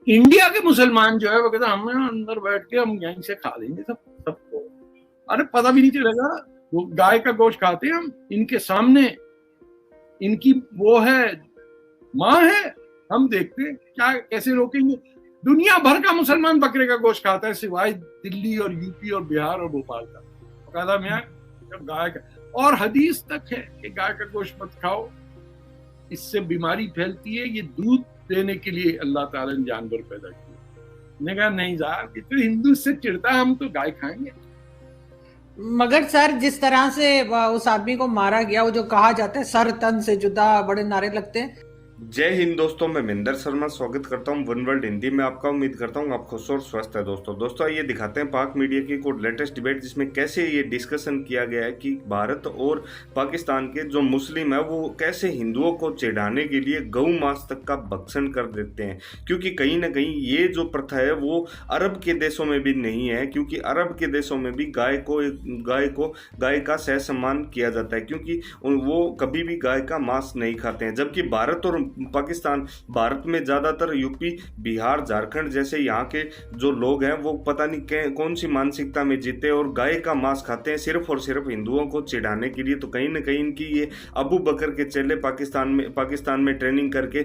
India के मुसलमान जो है वो कहते हैं हम अंदर बैठ के हम यहीं से खा लेंगे सबको। अरे पता भी नहीं चलेगा, वो गाय का गोश्त खाते हैं हम इनके सामने, इनकी वो है माँ है, हम देखते हैं क्या कैसे रोकेंगे। दुनिया भर का मुसलमान बकरे का गोश्त खाता है सिवाय दिल्ली और यूपी और बिहार और भोपाल का। कहता मैं जब गाय का, और हदीस तक है कि गाय का गोश्त मत खाओ, इससे बीमारी फैलती है। ये दूध देने के लिए अल्लाह ताला ने जानवर पैदा किया। ने कहा नहीं यार, ये तो हिंदू से चिढ़ता है, हम तो गाय खाएंगे। मगर सर, जिस तरह से उस आदमी को मारा गया, वो जो कहा जाता है सर तन से जुदा, बड़े नारे लगते हैं। जय हिंद दोस्तों, मैं महेंद्र शर्मा स्वागत करता हूं वन वर्ल्ड हिंदी में आपका। उम्मीद करता हूं आप खुश और स्वस्थ है। दोस्तों ये दिखाते हैं पाक मीडिया की कोई लेटेस्ट डिबेट, जिसमें कैसे ये डिस्कशन किया गया है कि भारत और पाकिस्तान के जो मुस्लिम है वो कैसे हिंदुओं को चिढ़ाने के लिए गौ मांस तक का भक्षण कर देते हैं। क्योंकि कहीं ना कहीं ये जो प्रथा है वो अरब के देशों में भी नहीं है, क्योंकि अरब के देशों में भी गाय का सह सम्मान किया जाता है, क्योंकि वो कभी भी गाय का मांस नहीं खाते हैं। जबकि भारत और पाकिस्तान, भारत में ज्यादातर यूपी, बिहार, झारखंड जैसे यहाँ के जो लोग हैं वो पता नहीं कौन सी मानसिकता में जीते और गाय का मांस खाते हैं सिर्फ और सिर्फ हिंदुओं को चिढ़ाने के लिए। तो कहीं ना कहीं इनकी ये अबू बकर के चेले पाकिस्तान में ट्रेनिंग करके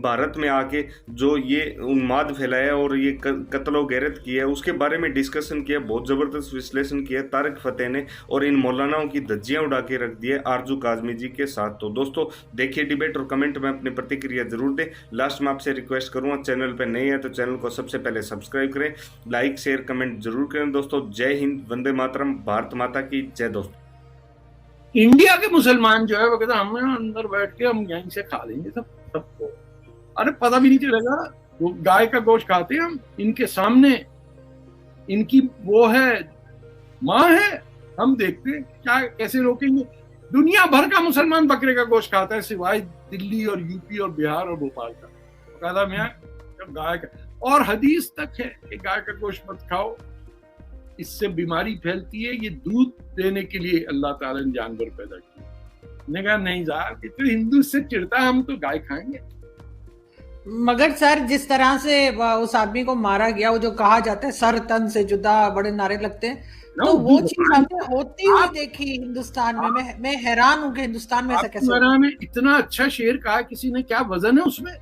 भारत में आके जो ये उन्माद फैलाया और ये कत्लो गैरत किया है, उसके बारे में डिस्कशन किया, बहुत जबरदस्त विश्लेषण किया तारिक फतेह ने, और इन मौलानाओं की धज्जियां उड़ा के रख दी है आरजू काजमी जी के साथ। तो दोस्तों देखिए डिबेट और कमेंट में अपनी प्रतिक्रिया जरूर दें। लास्ट में आपसे रिक्वेस्ट करूंगा, चैनल पर नए हैं तो चैनल को सबसे पहले सब्सक्राइब करें, लाइक शेयर कमेंट जरूर करें। दोस्तों जय हिंद, वंदे मातरम, भारत माता की जय। दोस्तों इंडिया के मुसलमान जो है वो कहते हैं हम अंदर बैठ के हम यहीं से खा लेंगे सबको। अरे पता भी नहीं चलेगा, वो गाय का गोश्त खाते हैं हम इनके सामने, इनकी वो है माँ है, हम देखते हैं क्या कैसे रोकेंगे। दुनिया भर का मुसलमान बकरे का गोश्त खाता है सिवाय दिल्ली और यूपी और बिहार और भोपाल का। कहता मैं जब गाय का, और हदीस तक है कि गाय का गोश्त मत खाओ, इससे बीमारी फैलती है। ये दूध देने के लिए अल्लाह ताला ने जानवर पैदा किया। ने कहा नहीं यार, ये तो हिंदू से चिढ़ता है, हम तो गाय खाएंगे। मगर सर, जिस तरह से उस आदमी को मारा गया, वो जो कहा जाता है सर तन से जुदा, बड़े नारे लगते हैं, तो वो चीज हमने होती हुई देखी हिंदुस्तान में। मैं हैरान हूं कि हिंदुस्तान में ऐसा कैसे होता है। ने इतना अच्छा शेर कहा किसी ने, क्या वजन है उसमें।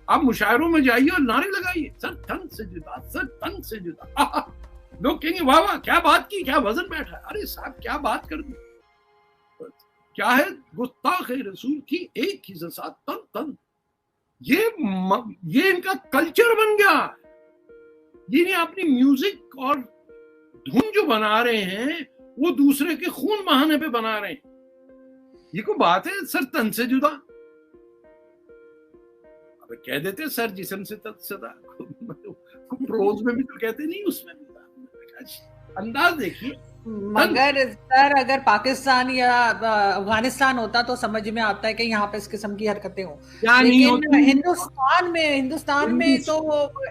आप मुशायरों में जाइए और नारे लगाइए सर तन से जुदा, सर तन से जुदा। लोग कहेंगे वाह वाह क्या बात की, क्या वजन बैठा है। अरे साहब क्या बात कर दी, क्या है गुस्ताख रसूल की एक ही साथ तन तन। ये इनका कल्चर बन गया। ये अपनी म्यूजिक और धुन जो बना रहे हैं वो दूसरे के खून बहाने पे बना रहे हैं। ये को बात है सर तन से जुदा। अब कह देते सर जिस्म से सदा, प्रोज में भी तो कहते नहीं, उसमें भी अंदाज देखिए। मगर सर, अगर पाकिस्तान या अफगानिस्तान होता तो समझ में आता है कि यहाँ पे इस किस्म की हरकतें हो, लेकिन हिंदुस्तान में तो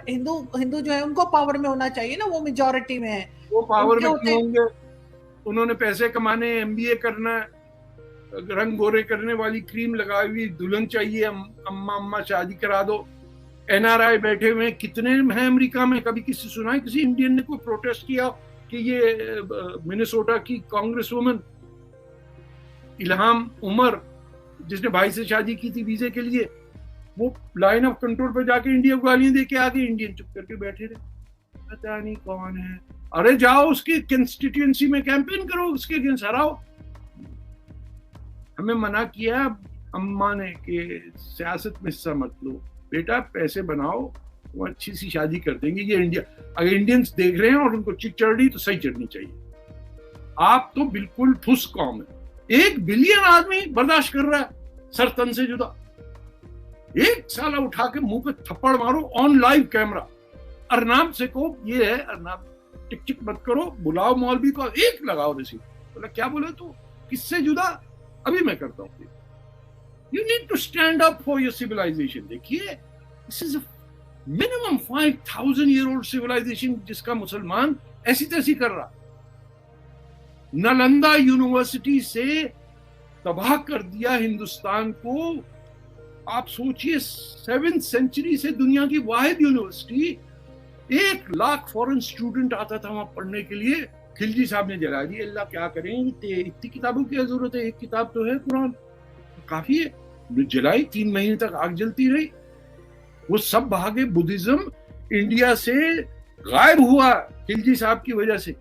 हिंदू जो है उनको पावर में होना चाहिए ना, वो मेजॉरिटी में है। वो पावर में क्यों होंगे? उन्होंने पैसे कमाने, एमबीए करना, रंग गोरे करने वाली क्रीम लगाई हुई दुल्हन चाहिए, अम्मा शादी करा दो। एनआरआई बैठे हुए कितने हैं अमेरिका में। कभी किसी सुना है किसी इंडियन ने कोई प्रोटेस्ट किया कि ये मिनेसोटा की कांग्रेस वुमन इल्हाम उमर, जिसने भाई से शादी की थी वीजे के लिए, वो लाइन ऑफ कंट्रोल पर जाके इंडिया को गालियां दे के आ गए, इंडियन चुप करके बैठे रहे, पता नहीं कौन है। अरे जाओ उसकी कंस्टिट्यूएंसी में कैंपेन करो, उसके अगेंस्ट हराओ। हमें मना किया अम्मा ने कि सियासत में हिस्सा मत लो बेटा, पैसे बनाओ, वो अच्छी सी शादी कर देंगे। ये इंडिया, अगर इंडियंस देख रहे हैं और उनको चिक चढ़ रही तो सही चढ़नी चाहिए। आप तो बिल्कुल ठुस कौम है। 1 बिलियन आदमी बर्दाश्त कर रहा है सर तन से जुदा। एक साला उठा के मुंह पे थप्पड़ मारो ऑन लाइव कैमरा। अरनाब से को ये है, अरनाब टिक टिक मत करो, बुलाओ मौलवी को, एक लगाओ रिसीव। बोला क्या बोले तू, किससे जुदा? अभी मैं करता हूँ। You need to stand up for your civilization. देखिए, this is a minimum 5,000-year-old civilization जिसका मुसलमान ऐसी तैसी कर रहा। नालंदा यूनिवर्सिटी से तबाह कर दिया हिंदुस्तान को आप सोचिए 7th सेंचुरी से दुनिया की वाहिद यूनिवर्सिटी, 1 लाख फॉरेन स्टूडेंट आता था वहां पढ़ने के लिए, खिलजी साहब ने जला दी। अल्लाह क्या करें, इतनी किताबों की जरूरत है, एक किताब तो है कुरान, काफी है। जलाई, 3 महीने तक आग जलती रही, वो सब भागे। बुद्धिज्म इंडिया से गायब हुआ खिलजी साहब की वजह से,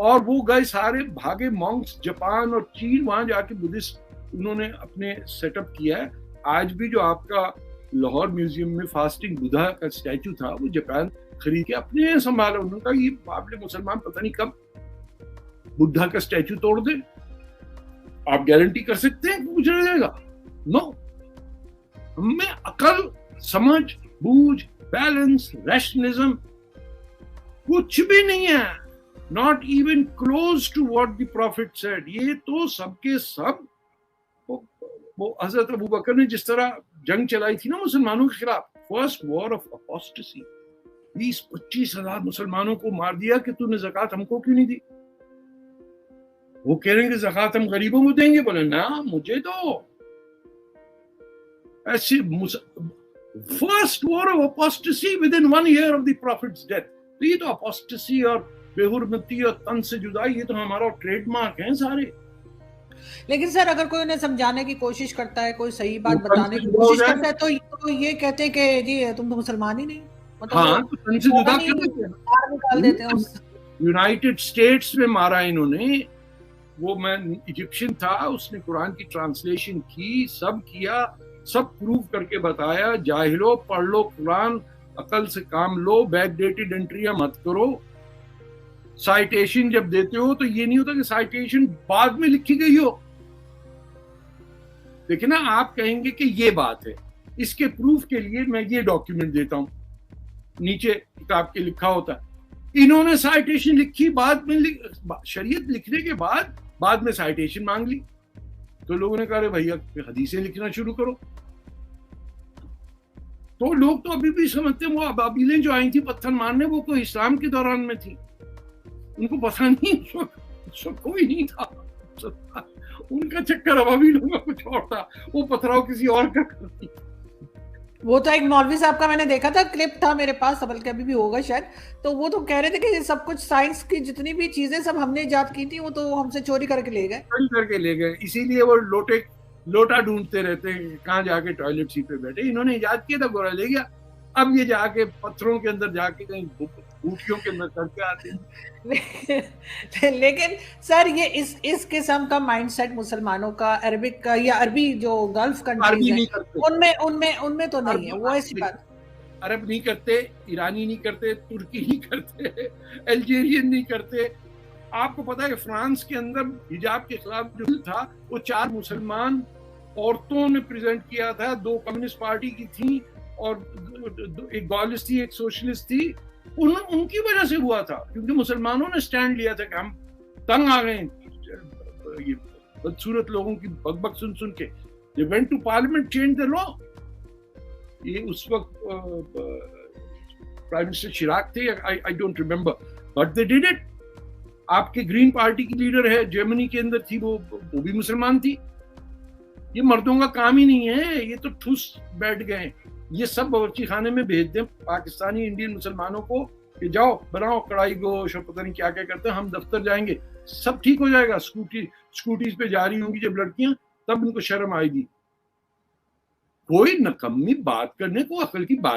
और वो गए सारे भागे मॉन्क्स जापान और चीन, वहां जाके बुद्धिस्ट उन्होंने अपने सेटअप किया है। आज भी जो आपका लाहौर म्यूजियम में फास्टिंग बुद्धा का स्टैचू था, वो जापान खरीद के अपने संभाला। उन्होंने कहा ये बाबले मुसलमान पता नहीं कब बुद्धा का स्टैचू तोड़ दे, आप गारंटी कर सकते हैं कि कुछ रह जाएगा? नो। हमें अकल, समझ, बूझ, बैलेंस, रैशनलिज्म कुछ भी नहीं है, not even close to what the profit said. ये तो सबके सब वो हजरत अबू बकर ने जिस तरह जंग चलाई थी ना मुसलमानों के खिलाफ, फर्स्ट वॉर ऑफ अपोस्टेसी, 20-25 हजार मुसलमानों को मार दिया कि तूने ज़कात हमको क्यों नहीं दी। वो कह रहे हैं कि ज़कात हम गरीबों को देंगे, बोले ना मुझे दो। ऐसी first war of apostasy with in 1 year of the prophet's death. तो ये तो अपोस्टेसी और बेहुरमती और तन से जुदाई, ये तो हमारा ट्रेडमार्क है सारे। लेकिन सर अगर कोई उन्हें समझाने की कोशिश करता है, कोई सही बात बताने की कोशिश करता है, तो ये कहते हैं कि जी तुम तो मुसलमान ही नहीं, मतलब हाँ, तो तन से जुदा निकाल देते हैं। यूनाइटेड स्टेट्स में मारा इन्होंने। वो मैं इजिप्शियन था, उसने कुरान की ट्रांसलेशन की, सब किया, सब प्रूव करके बताया। जाहिलो, पढ़ लो कुरान, अकल से काम लो, बैकडेटेड एंट्रियां मत करो। साइटेशन जब देते हो तो ये नहीं होता कि साइटेशन बाद में लिखी गई हो। देखिए ना, आप कहेंगे कि ये बात है, इसके प्रूफ के लिए मैं ये डॉक्यूमेंट देता हूं, नीचे किताब के लिखा होता है। इन्होंने साइटेशन लिखी बाद में, शरीयत लिखने के बाद में साइटेशन मांग ली, तो लोगों ने कहा भैया हदीसें लिखना शुरू करो। तो लोग तो अभी भी समझते हैं वो अबाबीलें जो आई थी पत्थर मारने, वो कोई इस्लाम के दौरान में थी, उनको पता नहीं, कोई नहीं था उनका चक्कर। अबाबीलों का कुछ और था, वो पथराव किसी और का करती। वो तो एक मौलवी साहब का मैंने देखा था, क्लिप था मेरे पास, बल्कि अभी भी होगा शायद, तो वो तो कह रहे थे कि सब कुछ साइंस की जितनी भी चीजें सब हमने इजाद की थी, वो तो हमसे चोरी करके ले गए। इसीलिए वो लोटा ढूंढते रहते हैं कहाँ जाके टॉयलेट सीट पे बैठे। इन्होंने इजाद किया था, गोरा ले गया। अब ये जाके पत्थरों के अंदर जाके कहीं बूटियों के अंदर करके आते हैं। लेकिन सर ये इस किस्म का माइंडसेट मुसलमानों का, अरबिक का या अरबी जो गल्फ कंट्रीज हैं, उनमें तो नहीं है वो ऐसी बात। अरब नहीं करते, ईरानी नहीं करते, तुर्की नहीं करते, अल्जेरियन नहीं करते। आपको पता है कि फ्रांस के अंदर हिजाब के खिलाफ जो था, वो 4 मुसलमान औरतों ने प्रेजेंट किया था, 2 कम्युनिस्ट पार्टी की थी और एक गॉलिस्ट थी, एक सोशलिस्ट थी। उनकी वजह से हुआ था, क्योंकि मुसलमानों ने स्टैंड लिया था कि हम तंग आ गए ये बदसूरत लोगों की बकबक सुन के। They went to parliament, changed the law। ये उस वक्त प्राइम मिनिस्टर चिराग थे, I don't remember, but they did it. आपके ग्रीन पार्टी की लीडर है, जर्मनी के अंदर थी, वो भी मुसलमान थी। ये मर्दों का काम ही नहीं है, ये तो ठूस बैठ गए। ये सब बावर्ची खाने में भेज दें पाकिस्तानी इंडियन मुसलमानों को कि जाओ बनाओ कढ़ाई गोश और पता नहीं क्या क्या करते हैं, हम दफ्तर जाएंगे, सब ठीक हो जाएगा। स्कूटीज पे जा रही होंगी जब लड़कियां, तब उनको शर्म आएगी। कोई नकम्मी बात करने को, अकल की बात